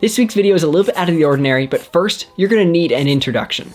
This week's video is a little bit out of the ordinary, but first, you're gonna need an introduction.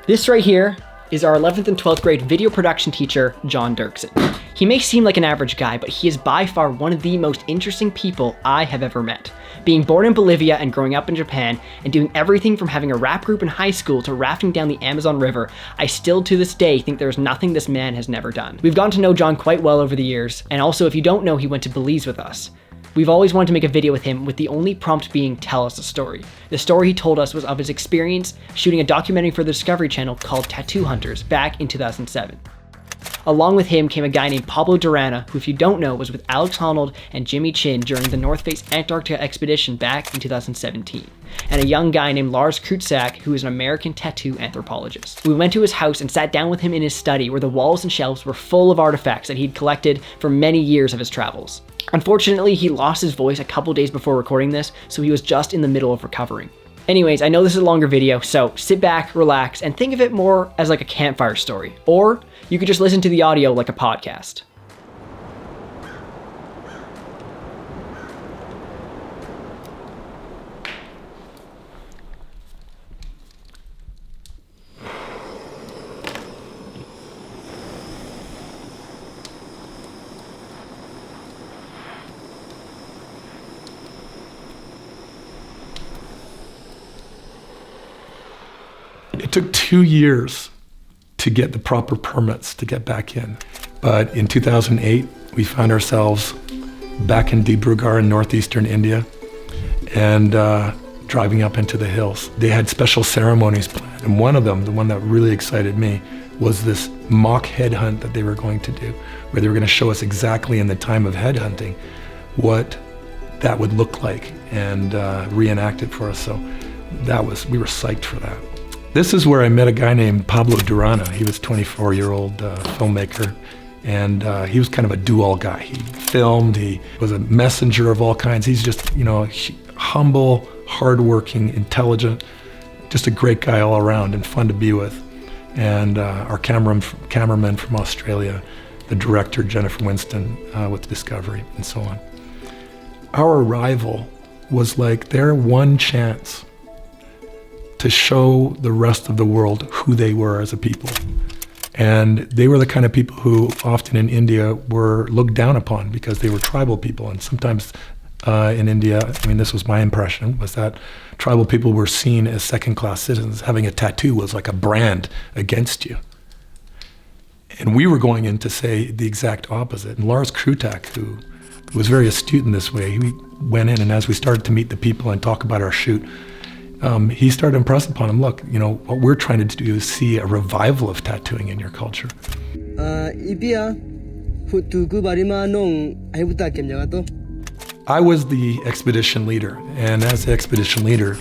This right here is our 11th and 12th grade video production teacher, John Dirksen. He may seem like an average guy, but he is by far one of the most interesting people I have ever met. Being born in Bolivia and growing up in Japan, and doing everything from having a rap group in high school to rafting down the Amazon River, I still to this day think there's nothing this man has never done. We've gotten to know John quite well over the years, and also if you don't know, he went to Belize with us. We've always wanted to make a video with him with the only prompt being tell us a story. The story he told us was of his experience shooting a documentary for the Discovery Channel called Tattoo Hunters back in 2007. Along with him came a guy named Pablo Durana, who if you don't know was with Alex Honnold and Jimmy Chin during the North Face Antarctica expedition back in 2017. And a young guy named Lars Kucher, who is an American tattoo anthropologist. We went to his house and sat down with him in his study where the walls and shelves were full of artifacts that he'd collected for many years of his travels. Unfortunately, he lost his voice a couple days before recording this, so he was just in the middle of recovering. Anyways, I know this is a longer video, so sit back, relax, and think of it more as like a campfire story. Or you could just listen to the audio like a podcast. It took 2 years to get the proper permits to get back in. But in 2008, we found ourselves back in Dibrugarh in northeastern India and driving up into the hills. They had special ceremonies planned, and one of them, the one that really excited me, was this mock headhunt that they were going to do, where they were going to show us exactly in the time of headhunting what that would look like and reenact it for us. So we were psyched for that. This is where I met a guy named Pablo Durana. He was a 24-year-old filmmaker, and he was kind of a do-all guy. He filmed, he was a messenger of all kinds. He's just, humble, hardworking, intelligent, just a great guy all around and fun to be with. And our cameraman from Australia, the director, Jennifer Winston, with Discovery, and so on. Our arrival was like their one chance to show the rest of the world who they were as a people. And they were the kind of people who often in India were looked down upon because they were tribal people. And sometimes in India, this was my impression, was that tribal people were seen as second-class citizens. Having a tattoo was like a brand against you. And we were going in to say the exact opposite. And Lars Krutak, who was very astute in this way, he went in, and as we started to meet the people and talk about our shoot, he started impressing upon him, look, what we're trying to do is see a revival of tattooing in your culture. I was the expedition leader, and as the expedition leader,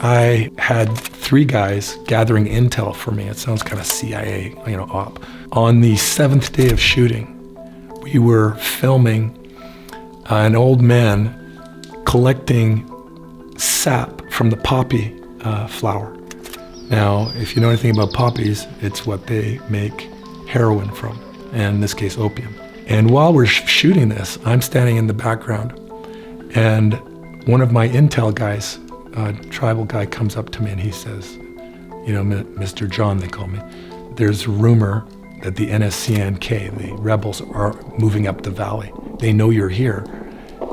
I had 3 guys gathering intel for me. It sounds kind of CIA, op. On the 7th day of shooting, we were filming an old man collecting sap from the poppy flower. Now, if you know anything about poppies, it's what they make heroin from, and in this case, opium. And while we're shooting this, I'm standing in the background, and one of my intel guys, a tribal guy, comes up to me and he says, Mr. John, they call me, there's a rumor that the NSCNK, the rebels, are moving up the valley. They know you're here,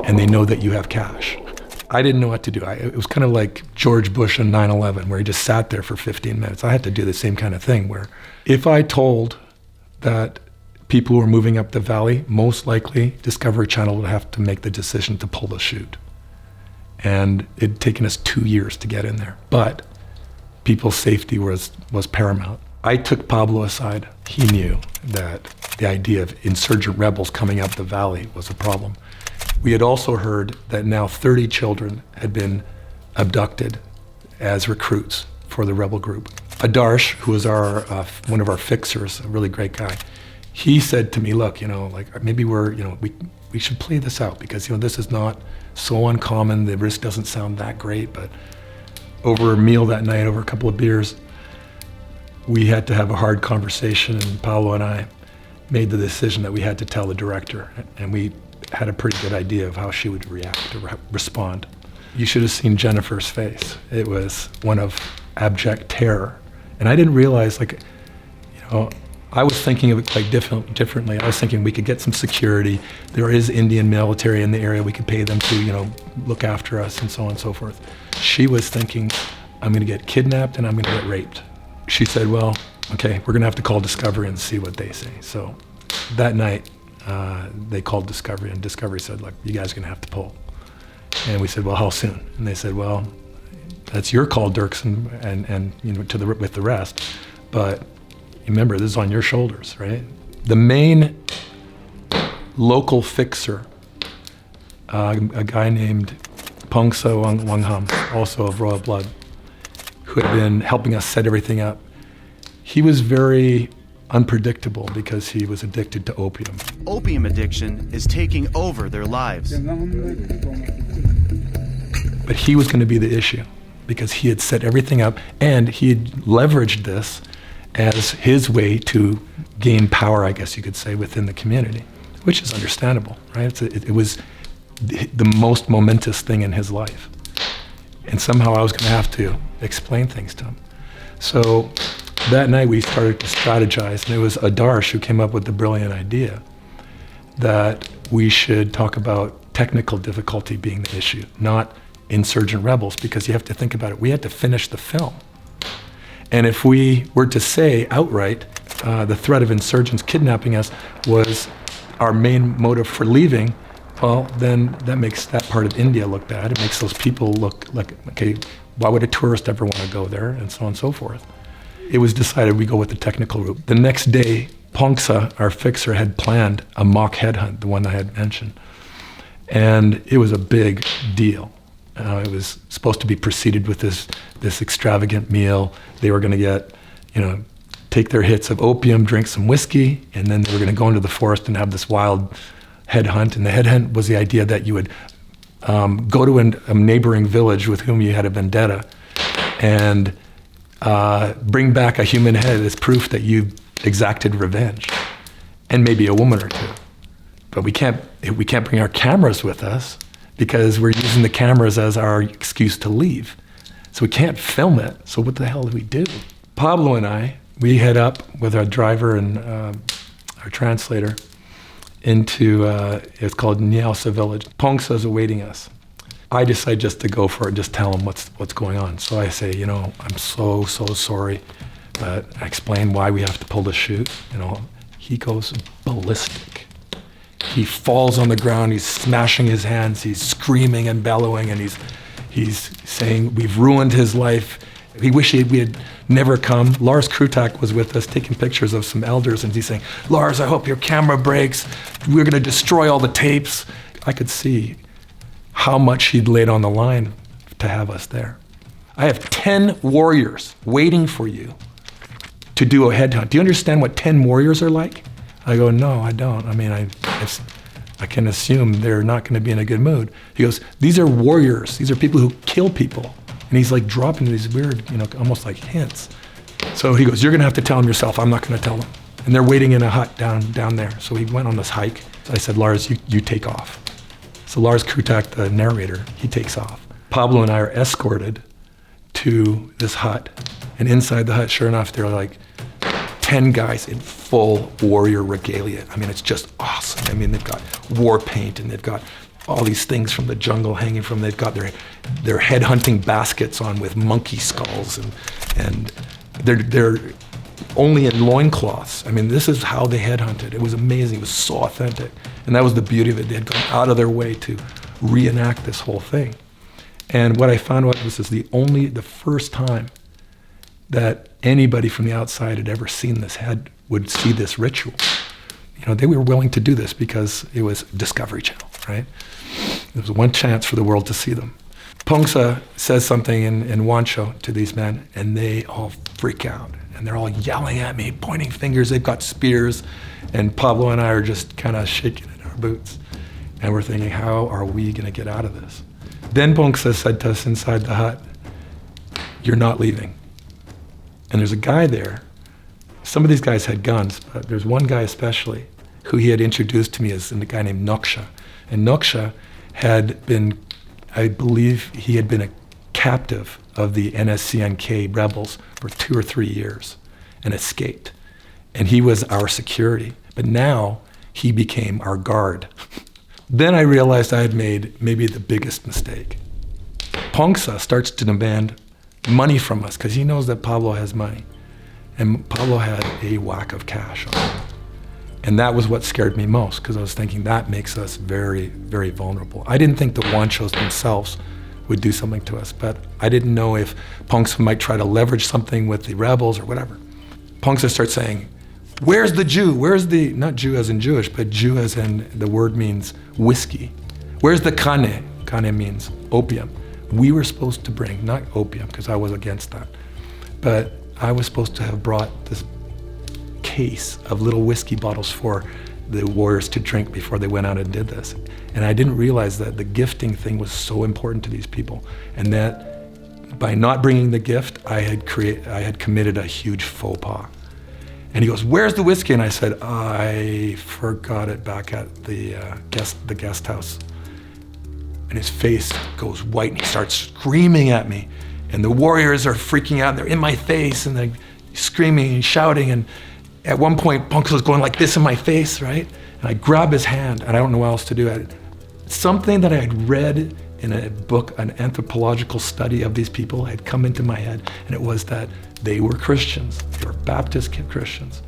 and they know that you have cash. I didn't know what to do. It was kind of like George Bush on 9/11, where he just sat there for 15 minutes. I had to do the same kind of thing, where if I told that people were moving up the valley, most likely Discovery Channel would have to make the decision to pull the shoot. And it'd taken us 2 years to get in there. But people's safety was paramount. I took Pablo aside. He knew that the idea of insurgent rebels coming up the valley was a problem. We had also heard that now 30 children had been abducted as recruits for the rebel group. Adarsh, who was one of our fixers, a really great guy, he said to me, look, like maybe we should play this out because, this is not so uncommon. The risk doesn't sound that great, but over a meal that night, over a couple of beers, we had to have a hard conversation, and Paolo and I made the decision that we had to tell the director, and we had a pretty good idea of how she would react or respond. You should have seen Jennifer's face. It was one of abject terror. And I didn't realize, I was thinking of it quite differently. I was thinking we could get some security. There is Indian military in the area. We could pay them to, look after us and so on and so forth. She was thinking, I'm gonna get kidnapped and I'm gonna get raped. She said, well, okay, we're gonna have to call Discovery and see what they say. So that night, they called Discovery, and Discovery said, look, you guys are gonna have to pull. And we said, well, how soon? And they said, well, that's your call, Dirksen, and with the rest. But remember, this is on your shoulders, right? The main local fixer, a guy named Pongsa Wangham, also of royal blood, who had been helping us set everything up. He was very unpredictable because he was addicted to opium. Opium addiction is taking over their lives. But he was going to be the issue because he had set everything up and he had leveraged this as his way to gain power, I guess you could say, within the community, which is understandable, right? It was the most momentous thing in his life. And somehow I was going to have to explain things to him. So that night we started to strategize, and it was Adarsh who came up with the brilliant idea that we should talk about technical difficulty being the issue, not insurgent rebels, because you have to think about it. We had to finish the film. And if we were to say outright the threat of insurgents kidnapping us was our main motive for leaving, well, then that makes that part of India look bad. It makes those people look like, okay, why would a tourist ever want to go there, and so on and so forth. It was decided we go with the technical route. The next day, Pongsa, our fixer, had planned a mock headhunt, the one I had mentioned. And it was a big deal. It was supposed to be preceded with this extravagant meal. They were going to get, take their hits of opium, drink some whiskey, and then they were going to go into the forest and have this wild headhunt. And the headhunt was the idea that you would go to a neighboring village with whom you had a vendetta and bring back a human head as proof that you exacted revenge, and maybe a woman or two. But we can't bring our cameras with us because we're using the cameras as our excuse to leave. So we can't film it. So what the hell do we do? Pablo and I, we head up with our driver and our translator into, it's called Nyausa village. Pongsa's awaiting us. I decide just to go for it, just tell him what's going on. So I say, I'm so sorry, but I explain why we have to pull the chute. He goes ballistic. He falls on the ground, he's smashing his hands, he's screaming and bellowing, and he's saying we've ruined his life. He wished we had never come. Lars Krutak was with us taking pictures of some elders, and he's saying, Lars, I hope your camera breaks. We're gonna destroy all the tapes. I could see how much he'd laid on the line to have us there. I have 10 warriors waiting for you to do a headhunt. Do you understand what 10 warriors are like? I go, no, I don't. I mean, I can assume they're not gonna be in a good mood. He goes, these are warriors. These are people who kill people. And he's like dropping these weird, almost like hints. So he goes, you're gonna have to tell them yourself. I'm not gonna tell them. And they're waiting in a hut down there. So he went on this hike. So I said, Lars, you take off. So Lars Krutak, the narrator, he takes off. Pablo and I are escorted to this hut. And inside the hut, sure enough, there are like 10 guys in full warrior regalia. I mean, it's just awesome. I mean, they've got war paint and they've got all these things from the jungle hanging from, they've got their head hunting baskets on with monkey skulls and they're only in loincloths. I mean, this is how they head hunted. It was amazing, it was so authentic. And that was the beauty of it. They had gone out of their way to reenact this whole thing. And what I found out was this is the first time that anybody from the outside had ever seen this, would see this ritual. They were willing to do this because it was Discovery Channel, right? There was one chance for the world to see them. Pongsa says something in Wancho to these men, and they all freak out. And they're all yelling at me, pointing fingers, they've got spears. And Pablo and I are just kind of shaking in our boots. And we're thinking, how are we gonna get out of this? Then Ponxa said to us inside the hut, you're not leaving. And there's a guy there. Some of these guys had guns, but there's one guy especially who he had introduced to me as a guy named Noksha. And Noksha had been, I believe he had been a captive of the NSCNK rebels for 2 or 3 years and escaped. And he was our security, but now he became our guard. Then I realized I had made maybe the biggest mistake. Ponxa starts to demand money from us because he knows that Pablo has money. And Pablo had a whack of cash on him. And that was what scared me most, because I was thinking that makes us very, very vulnerable. I didn't think the Wanchos themselves would do something to us, but I didn't know if Ponxa might try to leverage something with the rebels or whatever. Ponxa starts saying, where's the Jew? Where's the, not Jew as in Jewish, but Jew as in the word means whiskey. Where's the kane? Kane means opium. We were supposed to bring, not opium, because I was against that, but I was supposed to have brought this case of little whiskey bottles for the warriors to drink before they went out and did this. And I didn't realize that the gifting thing was so important to these people, and that by not bringing the gift, I had committed a huge faux pas. And he goes, where's the whiskey? And I said, I forgot it back at the guest house. And his face goes white and he starts screaming at me. And the warriors are freaking out and they're in my face and they're screaming and shouting. And at one point, Ponxa's going like this in my face, right? And I grab his hand and I don't know what else to do. Something that I had read in a book, an anthropological study of these people had come into my head, and it was that they were Christians. They were Baptist Christians.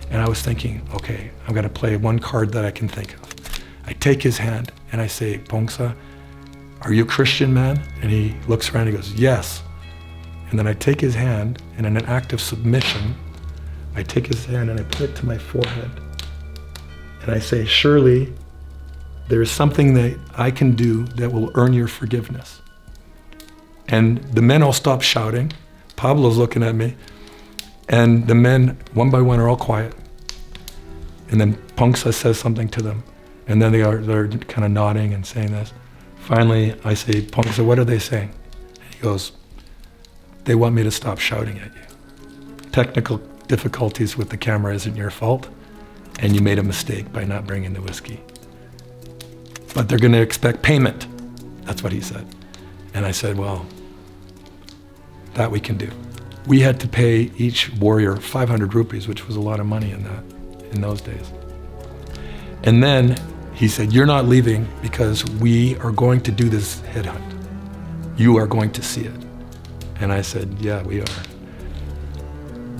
And I was thinking, okay, I'm gonna play one card that I can think of. I take his hand and I say, Ponxa, are you a Christian man? And he looks around and he goes, yes. And then I take his hand, and in an act of submission, I take his hand and I put it to my forehead. And I say, surely there is something that I can do that will earn your forgiveness. And the men all stop shouting. Pablo's looking at me. And the men, one by one, are all quiet. And then Ponxa says something to them. And then they're kind of nodding and saying this. Finally, I say, Ponxa, what are they saying? And he goes, they want me to stop shouting at you. Technical difficulties with the camera isn't your fault, and you made a mistake by not bringing the whiskey. But they're gonna expect payment. That's what he said. And I said, well, that we can do. We had to pay each warrior 500 rupees, which was a lot of money in those days. And then he said, you're not leaving because we are going to do this headhunt. You are going to see it. And I said, yeah, we are.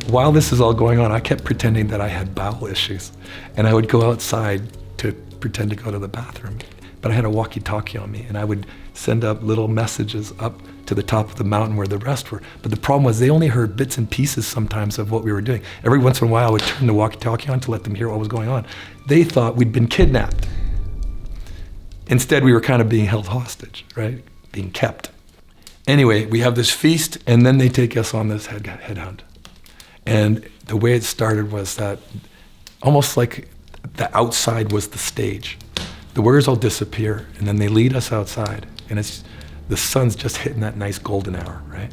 While this is all going on, I kept pretending that I had bowel issues. And I would go outside to pretend to go to the bathroom. But I had a walkie-talkie on me, and I would send up little messages up to the top of the mountain where the rest were. But the problem was they only heard bits and pieces sometimes of what we were doing. Every once in a while I would turn the walkie-talkie on to let them hear what was going on. They thought we'd been kidnapped. Instead, we were kind of being held hostage, right? Being kept. Anyway, we have this feast, and then they take us on this headhunt. And the way it started was that almost like the outside was the stage. The warriors all disappear, and then they lead us outside, and the sun's just hitting that nice golden hour, right?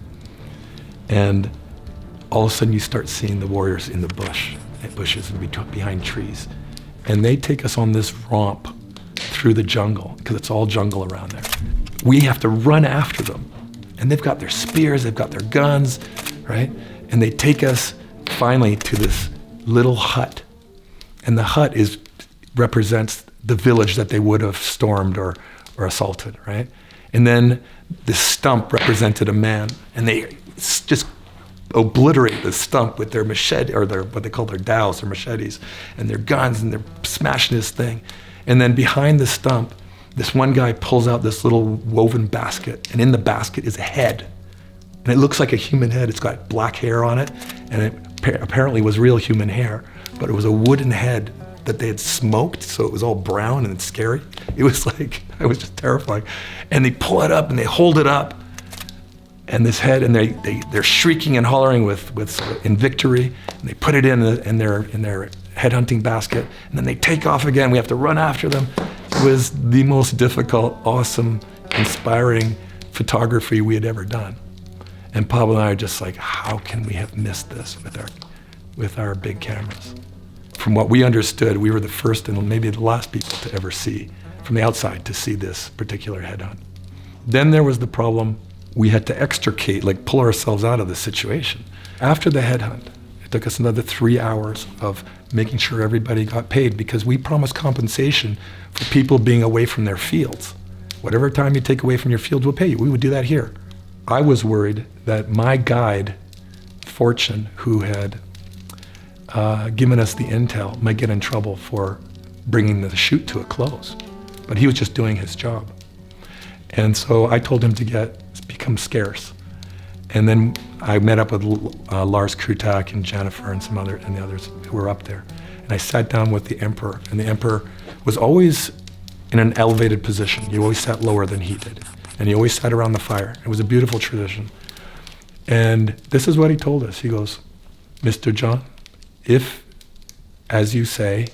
And all of a sudden you start seeing the warriors in the bushes and behind trees. And they take us on this romp through the jungle, because it's all jungle around there. We have to run after them. And they've got their spears, they've got their guns, right? And they take us finally to this little hut. And the hut represents the village that they would have stormed or assaulted, right? And then this stump represented a man, and they just obliterate the stump with their machete, or what they call their dowels, their machetes, and their guns, and they're smashing this thing. And then behind the stump, this one guy pulls out this little woven basket, and in the basket is a head. And it looks like a human head. It's got black hair on it, and it apparently was real human hair, but it was a wooden head that they had smoked, so it was all brown and scary. It was just terrifying. And they pull it up and they hold it up, and this head, and they're shrieking and hollering in victory, and they put it in their headhunting basket, and then they take off again. We have to run after them. It was the most difficult, awesome, inspiring photography we had ever done. And Pablo and I are just like, how can we have missed this with our big cameras? From what we understood, we were the first and maybe the last people to ever see, from the outside, to see this particular headhunt. Then there was the problem, we had to extricate, like pull ourselves out of the situation. After the headhunt, it took us another 3 hours of making sure everybody got paid, because we promised compensation for people being away from their fields. Whatever time you take away from your fields, we'll pay you. We would do that here. I was worried that my guide, Fortune, who had given us the intel, might get in trouble for bringing the shoot to a close. But he was just doing his job. And so I told him to become scarce. And then I met up with Lars Kutak and Jennifer and the others who were up there. And I sat down with the emperor, and the emperor was always in an elevated position. He always sat lower than he did. And he always sat around the fire. It was a beautiful tradition. And this is what he told us. He goes, Mr. John, if, as you say,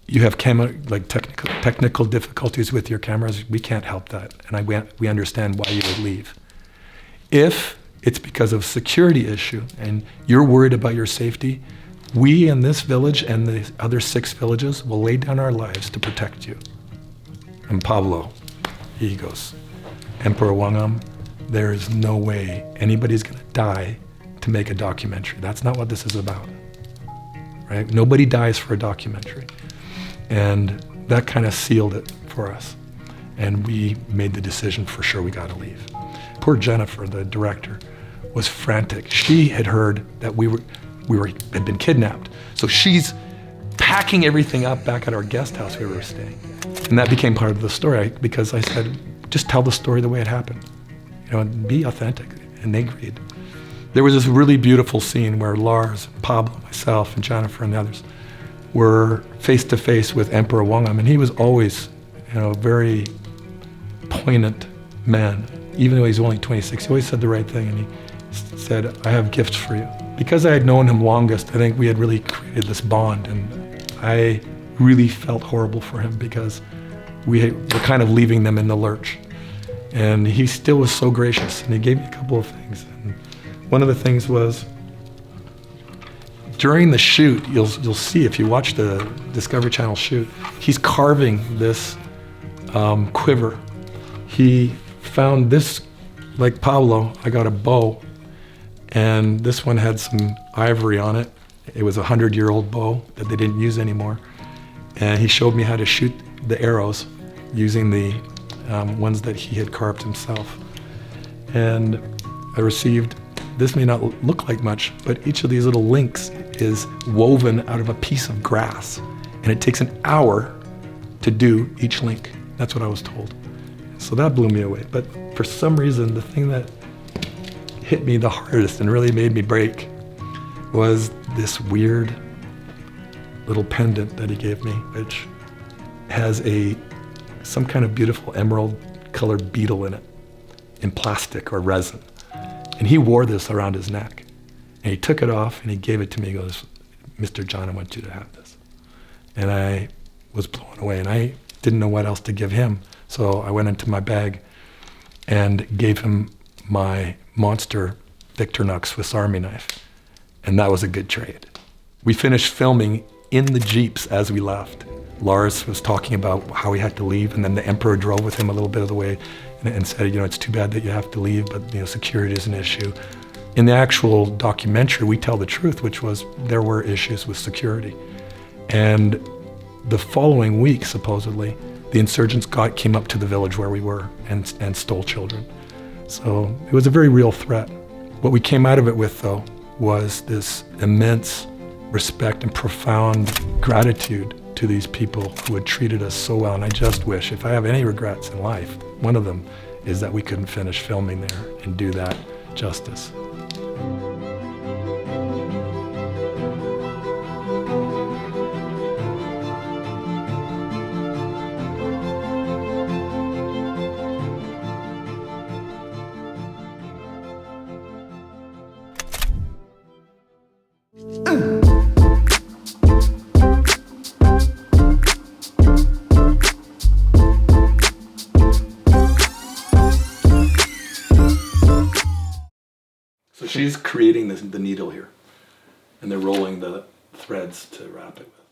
you have technical difficulties with your cameras, we can't help that. And we understand why you would leave. If it's because of security issue and you're worried about your safety, we in this village and the other 6 villages will lay down our lives to protect you. And Pablo, he goes, Emperor Wangam, there is no way anybody's gonna die to make a documentary. That's not what this is about, right? Nobody dies for a documentary. And that kind of sealed it for us. And we made the decision, for sure we gotta leave. Poor Jennifer, the director, was frantic. She had heard that we had been kidnapped. So she's packing everything up back at our guest house we were staying. And that became part of the story, because I said, just tell the story the way it happened. And be authentic. And they agreed. There was this really beautiful scene where Lars, Pablo, myself, and Jennifer and the others were face to face with Emperor Wangam, and he was always, a very poignant man. Even though he's only 26, he always said the right thing, and he said, I have gifts for you. Because I had known him longest, I think we had really created this bond, and I really felt horrible for him because we were kind of leaving them in the lurch. And he still was so gracious, and he gave me a couple of things. And one of the things was, during the shoot, you'll see if you watch the Discovery Channel shoot, he's carving this quiver. He found this, like Pablo, I got a bow, and this one had some ivory on it. It was a 100-year-old bow that they didn't use anymore. And he showed me how to shoot the arrows using the ones that he had carved himself. And I received, this may not look like much, but each of these little links is woven out of a piece of grass. And it takes an hour to do each link. That's what I was told. So that blew me away. But for some reason, the thing that hit me the hardest and really made me break was this weird little pendant that he gave me, which has some kind of beautiful emerald colored beetle in it, in plastic or resin. And he wore this around his neck. And he took it off and he gave it to me. He goes, Mr. John, I want you to have this. And I was blown away, and I didn't know what else to give him. So I went into my bag and gave him my monster Victorinox Swiss Army knife. And that was a good trade. We finished filming in the Jeeps as we left. Lars was talking about how he had to leave, and then the Emperor drove with him a little bit of the way and said, it's too bad that you have to leave, but security is an issue. In the actual documentary, we tell the truth, which was there were issues with security. And the following week, supposedly, the insurgents came up to the village where we were and stole children. So it was a very real threat. What we came out of it with, though, was this immense respect and profound gratitude to these people who had treated us so well. And I just wish, if I have any regrets in life, one of them is that we couldn't finish filming there and do that justice. So she's creating the needle here, and they're rolling the threads to wrap it with.